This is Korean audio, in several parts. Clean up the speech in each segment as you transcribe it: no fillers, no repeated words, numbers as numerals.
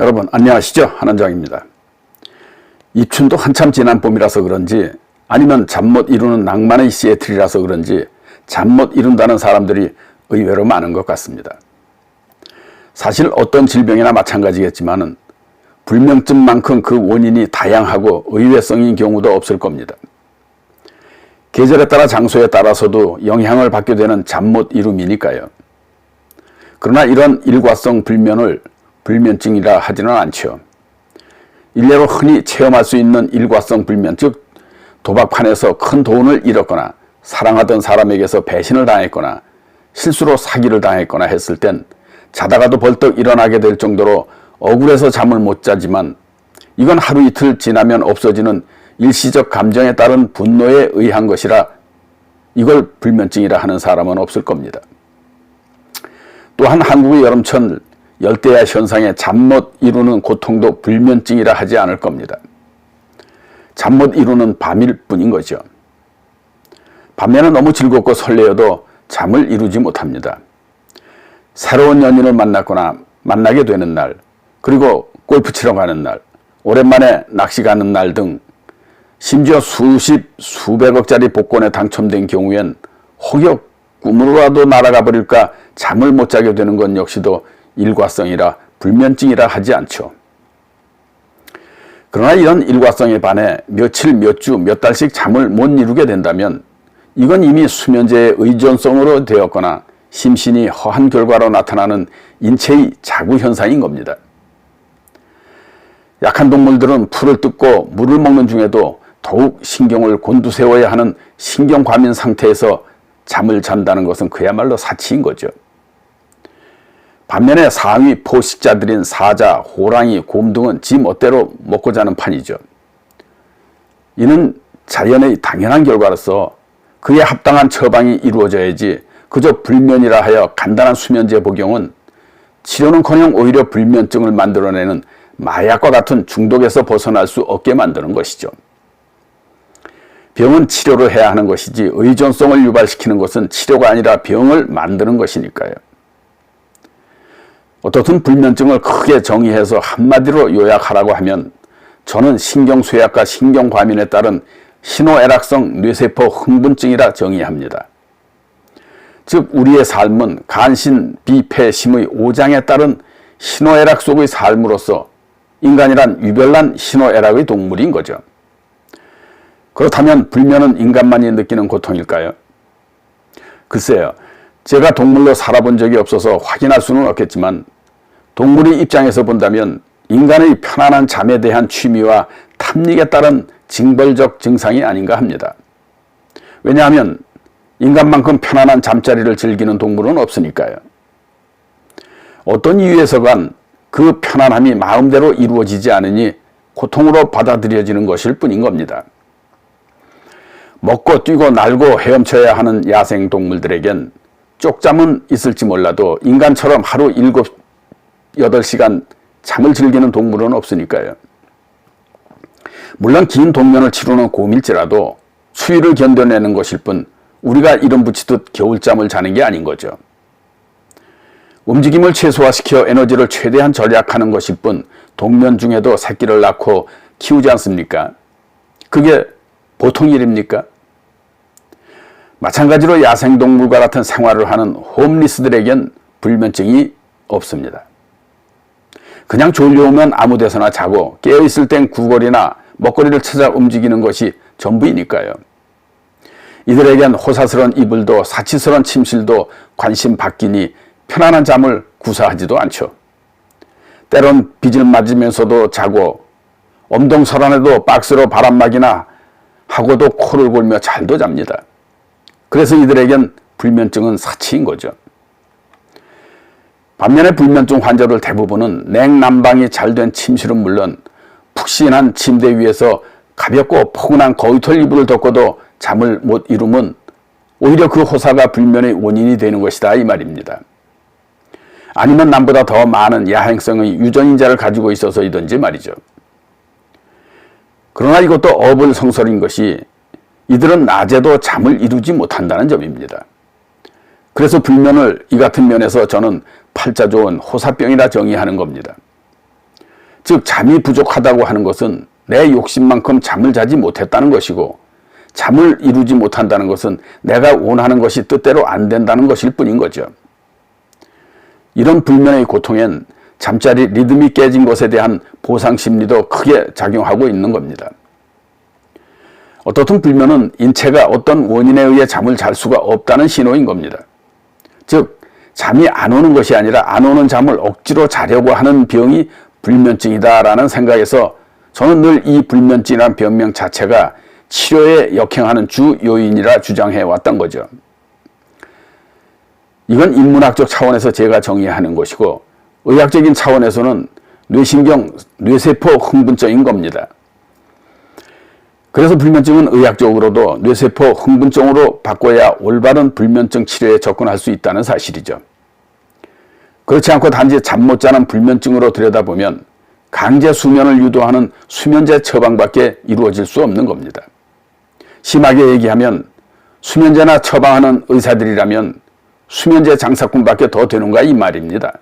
여러분 안녕하시죠? 한원장입니다. 입춘도 한참 지난 봄이라서 그런지 아니면 잠 못 이루는 낭만의 시애틀이라서 그런지 잠 못 이룬다는 사람들이 의외로 많은 것 같습니다. 사실 어떤 질병이나 마찬가지겠지만은 불면증만큼 그 원인이 다양하고 의외성인 경우도 없을 겁니다. 계절에 따라 장소에 따라서도 영향을 받게 되는 잠 못 이룸이니까요. 그러나 이런 일과성 불면을 불면증이라 하지는 않죠. 일례로 흔히 체험할 수 있는 일과성 불면, 즉 도박판에서 큰 돈을 잃었거나 사랑하던 사람에게서 배신을 당했거나 실수로 사기를 당했거나 했을 땐 자다가도 벌떡 일어나게 될 정도로 억울해서 잠을 못 자지만 이건 하루 이틀 지나면 없어지는 일시적 감정에 따른 분노에 의한 것이라 이걸 불면증이라 하는 사람은 없을 겁니다. 또한 한국의 여름철 열대야 현상에 잠 못 이루는 고통도 불면증이라 하지 않을 겁니다. 잠 못 이루는 밤일 뿐인 거죠. 밤에는 너무 즐겁고 설레어도 잠을 이루지 못합니다. 새로운 연인을 만났거나 만나게 되는 날, 그리고 골프 치러 가는 날, 오랜만에 낚시 가는 날 등 심지어 수십, 수백억짜리 복권에 당첨된 경우엔 혹여 꿈으로라도 날아가 버릴까 잠을 못 자게 되는 건 역시도 일과성이라 불면증이라 하지 않죠. 그러나 이런 일과성에 반해 며칠, 몇 주, 몇 달씩 잠을 못 이루게 된다면 이건 이미 수면제의 의존성으로 되었거나 심신이 허한 결과로 나타나는 인체의 자구 현상인 겁니다. 약한 동물들은 풀을 뜯고 물을 먹는 중에도 더욱 신경을 곤두세워야 하는 신경과민 상태에서 잠을 잔다는 것은 그야말로 사치인 거죠. 반면에 상위 포식자들인 사자, 호랑이, 곰 등은 지 멋대로 먹고 자는 판이죠. 이는 자연의 당연한 결과로서 그에 합당한 처방이 이루어져야지 그저 불면이라 하여 간단한 수면제 복용은 치료는커녕 오히려 불면증을 만들어내는 마약과 같은 중독에서 벗어날 수 없게 만드는 것이죠. 병은 치료를 해야 하는 것이지 의존성을 유발시키는 것은 치료가 아니라 병을 만드는 것이니까요. 어떻든 불면증을 크게 정의해서 한마디로 요약하라고 하면 저는 신경쇠약과 신경과민에 따른 신호애락성 뇌세포 흥분증이라 정의합니다. 즉 우리의 삶은 간신, 비폐, 심의 5장에 따른 신호애락 속의 삶으로서 인간이란 유별난 신호애락의 동물인 거죠. 그렇다면 불면은 인간만이 느끼는 고통일까요? 글쎄요. 제가 동물로 살아본 적이 없어서 확인할 수는 없겠지만 동물의 입장에서 본다면 인간의 편안한 잠에 대한 취미와 탐닉에 따른 징벌적 증상이 아닌가 합니다. 왜냐하면 인간만큼 편안한 잠자리를 즐기는 동물은 없으니까요. 어떤 이유에서간 그 편안함이 마음대로 이루어지지 않으니 고통으로 받아들여지는 것일 뿐인 겁니다. 먹고 뛰고 날고 헤엄쳐야 하는 야생 동물들에겐 쪽잠은 있을지 몰라도 인간처럼 하루 7, 8시간 잠을 즐기는 동물은 없으니까요. 물론 긴 동면을 치르는 곰일지라도 추위를 견뎌내는 것일 뿐 우리가 이름 붙이듯 겨울잠을 자는 게 아닌 거죠. 움직임을 최소화시켜 에너지를 최대한 절약하는 것일 뿐 동면 중에도 새끼를 낳고 키우지 않습니까? 그게 보통 일입니까? 마찬가지로 야생동물과 같은 생활을 하는 홈리스들에겐 불면증이 없습니다. 그냥 졸려오면 아무 데서나 자고 깨어있을 땐 구걸이나 먹거리를 찾아 움직이는 것이 전부이니까요. 이들에겐 호사스러운 이불도 사치스러운 침실도 관심 받기니 편안한 잠을 구사하지도 않죠. 때론 빚을 맞으면서도 자고 엄동설안해도 박스로 바람막이나 하고도 코를 골며 잘도 잡니다. 그래서 이들에겐 불면증은 사치인 거죠. 반면에 불면증 환자들 대부분은 냉난방이 잘 된 침실은 물론 푹신한 침대 위에서 가볍고 포근한 거위털 이불을 덮고도 잠을 못 이루면 오히려 그 호사가 불면의 원인이 되는 것이다 이 말입니다. 아니면 남보다 더 많은 야행성의 유전인자를 가지고 있어서이든지 말이죠. 그러나 이것도 어불성설인 것이 이들은 낮에도 잠을 이루지 못한다는 점입니다. 그래서 불면을 이 같은 면에서 저는 팔자 좋은 호사병이라 정의하는 겁니다. 즉 잠이 부족하다고 하는 것은 내 욕심만큼 잠을 자지 못했다는 것이고, 잠을 이루지 못한다는 것은 내가 원하는 것이 뜻대로 안 된다는 것일 뿐인 거죠. 이런 불면의 고통엔 잠자리 리듬이 깨진 것에 대한 보상 심리도 크게 작용하고 있는 겁니다. 어떻든 불면은 인체가 어떤 원인에 의해 잠을 잘 수가 없다는 신호인 겁니다. 즉 잠이 안 오는 것이 아니라 안 오는 잠을 억지로 자려고 하는 병이 불면증이다라는 생각에서 저는 늘 이 불면증이라는 병명 자체가 치료에 역행하는 주 요인이라 주장해 왔던 거죠. 이건 인문학적 차원에서 제가 정의하는 것이고, 의학적인 차원에서는 뇌세포 흥분증인 겁니다. 그래서 불면증은 의학적으로도 뇌세포 흥분증으로 바꿔야 올바른 불면증 치료에 접근할 수 있다는 사실이죠. 그렇지 않고 단지 잠 못 자는 불면증으로 들여다보면 강제 수면을 유도하는 수면제 처방밖에 이루어질 수 없는 겁니다. 심하게 얘기하면 수면제나 처방하는 의사들이라면 수면제 장사꾼밖에 더 되는가 이 말입니다.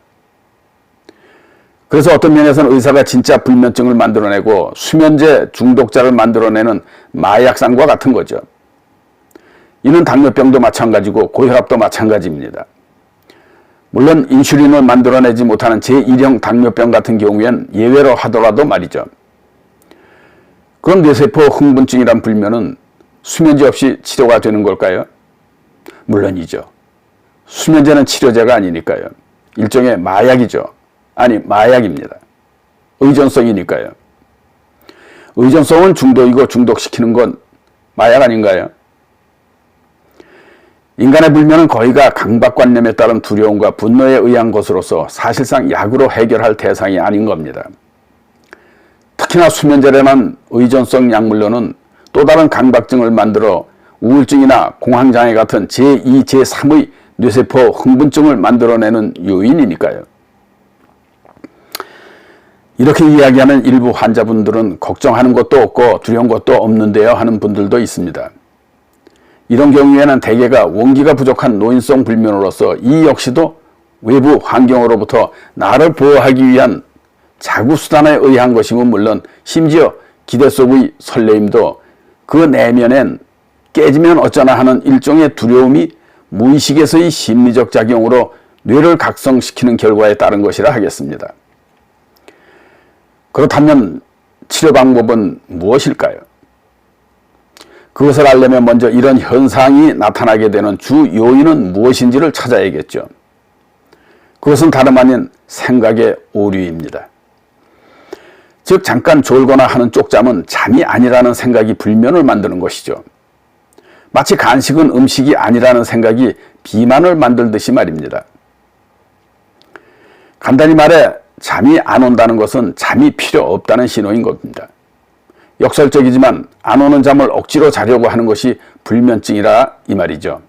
그래서 어떤 면에서는 의사가 진짜 불면증을 만들어내고 수면제 중독자를 만들어내는 마약상과 같은 거죠. 이는 당뇨병도 마찬가지고 고혈압도 마찬가지입니다. 물론 인슐린을 만들어내지 못하는 제1형 당뇨병 같은 경우엔 예외로 하더라도 말이죠. 그럼 뇌세포 흥분증이란 불면은 수면제 없이 치료가 되는 걸까요? 물론이죠. 수면제는 치료제가 아니니까요. 일종의 마약이죠. 아니, 마약입니다. 의존성이니까요. 의존성은 중독이고 중독시키는 건 마약 아닌가요? 인간의 불면은 거의가 강박관념에 따른 두려움과 분노에 의한 것으로서 사실상 약으로 해결할 대상이 아닌 겁니다. 특히나 수면제라는 의존성 약물로는 또 다른 강박증을 만들어 우울증이나 공황장애 같은 제2, 제3의 뇌세포 흥분증을 만들어내는 요인이니까요. 이렇게 이야기하는 일부 환자분들은 걱정하는 것도 없고 두려운 것도 없는데요 하는 분들도 있습니다. 이런 경우에는 대개가 원기가 부족한 노인성 불면으로서 이 역시도 외부 환경으로부터 나를 보호하기 위한 자구수단에 의한 것이면 물론 심지어 기대 속의 설레임도 그 내면엔 깨지면 어쩌나 하는 일종의 두려움이 무의식에서의 심리적 작용으로 뇌를 각성시키는 결과에 따른 것이라 하겠습니다. 그렇다면 치료 방법은 무엇일까요? 그것을 알려면 먼저 이런 현상이 나타나게 되는 주 요인은 무엇인지를 찾아야겠죠. 그것은 다름 아닌 생각의 오류입니다. 즉 잠깐 졸거나 하는 쪽잠은 잠이 아니라는 생각이 불면을 만드는 것이죠. 마치 간식은 음식이 아니라는 생각이 비만을 만들듯이 말입니다. 간단히 말해 잠이 안 온다는 것은 잠이 필요 없다는 신호인 겁니다. 역설적이지만 안 오는 잠을 억지로 자려고 하는 것이 불면증이라 이 말이죠.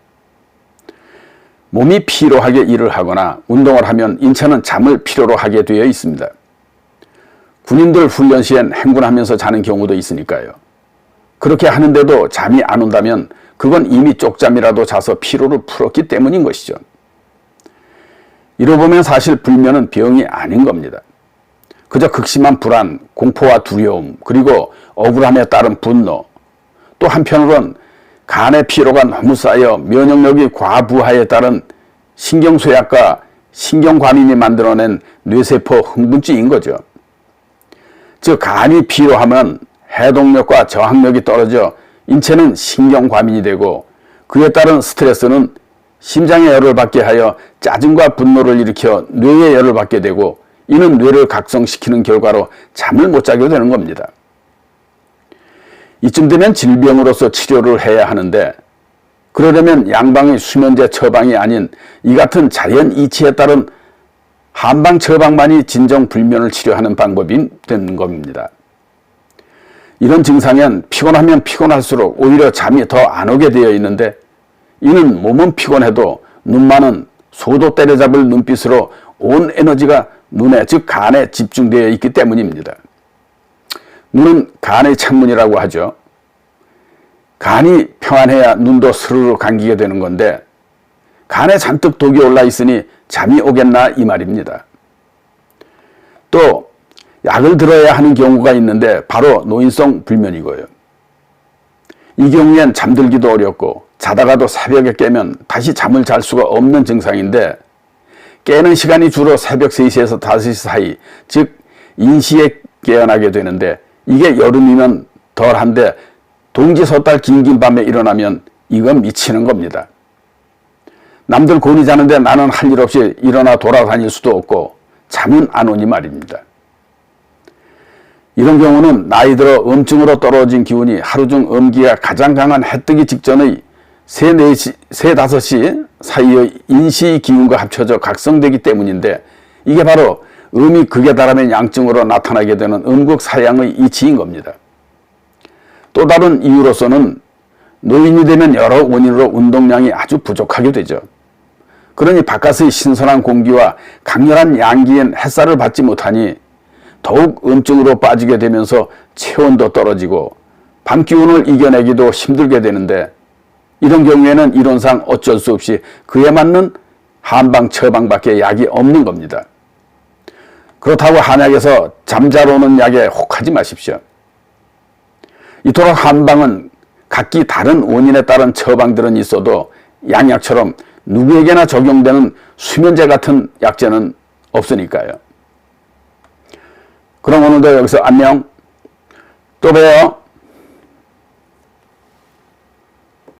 몸이 피로하게 일을 하거나 운동을 하면 인체는 잠을 필요로 하게 되어 있습니다. 군인들 훈련 시엔 행군하면서 자는 경우도 있으니까요. 그렇게 하는데도 잠이 안 온다면 그건 이미 쪽잠이라도 자서 피로를 풀었기 때문인 것이죠. 이러고 보면 사실 불면은 병이 아닌 겁니다. 그저 극심한 불안, 공포와 두려움, 그리고 억울함에 따른 분노, 또 한편으론 간의 피로가 너무 쌓여 면역력이 과부하에 따른 신경쇠약과 신경과민이 만들어낸 뇌세포 흥분증인 거죠. 즉 간이 피로하면 해독력과 저항력이 떨어져 인체는 신경과민이 되고 그에 따른 스트레스는 심장에 열을 받게 하여 짜증과 분노를 일으켜 뇌에 열을 받게 되고 이는 뇌를 각성시키는 결과로 잠을 못 자게 되는 겁니다. 이쯤 되면 질병으로서 치료를 해야 하는데 그러려면 양방의 수면제 처방이 아닌 이 같은 자연 이치에 따른 한방 처방만이 진정 불면을 치료하는 방법이 되는 겁니다. 이런 증상엔 피곤하면 피곤할수록 오히려 잠이 더 안 오게 되어 있는데 이는 몸은 피곤해도 눈만은 소도 때려잡을 눈빛으로 온 에너지가 눈에 즉 간에 집중되어 있기 때문입니다. 눈은 간의 창문이라고 하죠. 간이 평안해야 눈도 스르르 감기게 되는 건데 간에 잔뜩 독이 올라 있으니 잠이 오겠나 이 말입니다. 또 약을 들어야 하는 경우가 있는데 바로 노인성 불면이고요. 이 경우엔 잠들기도 어렵고 자다가도 새벽에 깨면 다시 잠을 잘 수가 없는 증상인데, 깨는 시간이 주로 새벽 3시에서 5시 사이, 즉 인시에 깨어나게 되는데, 이게 여름이면 덜한데 동지섣달 긴긴 밤에 일어나면 이건 미치는 겁니다. 남들 곤히 자는데 나는 할 일 없이 일어나 돌아다닐 수도 없고 잠은 안 오니 말입니다. 이런 경우는 나이 들어 음증으로 떨어진 기운이 하루 중 음기가 가장 강한 해 뜨기 직전의 3, 5시 사이의 인시 기운과 합쳐져 각성되기 때문인데, 이게 바로 음이 극에 달하면 양증으로 나타나게 되는 음극사양의 이치인 겁니다. 또 다른 이유로서는 노인이 되면 여러 원인으로 운동량이 아주 부족하게 되죠. 그러니 바깥의 신선한 공기와 강렬한 양기엔 햇살을 받지 못하니 더욱 음증으로 빠지게 되면서 체온도 떨어지고 밤 기운을 이겨내기도 힘들게 되는데, 이런 경우에는 이론상 어쩔 수 없이 그에 맞는 한방, 처방밖에 약이 없는 겁니다. 그렇다고 한약에서 잠잘 오는 약에 혹하지 마십시오. 이토록 한방은 각기 다른 원인에 따른 처방들은 있어도 양약처럼 누구에게나 적용되는 수면제 같은 약재는 없으니까요. 그럼 오늘도 여기서 안녕. 또 봬요.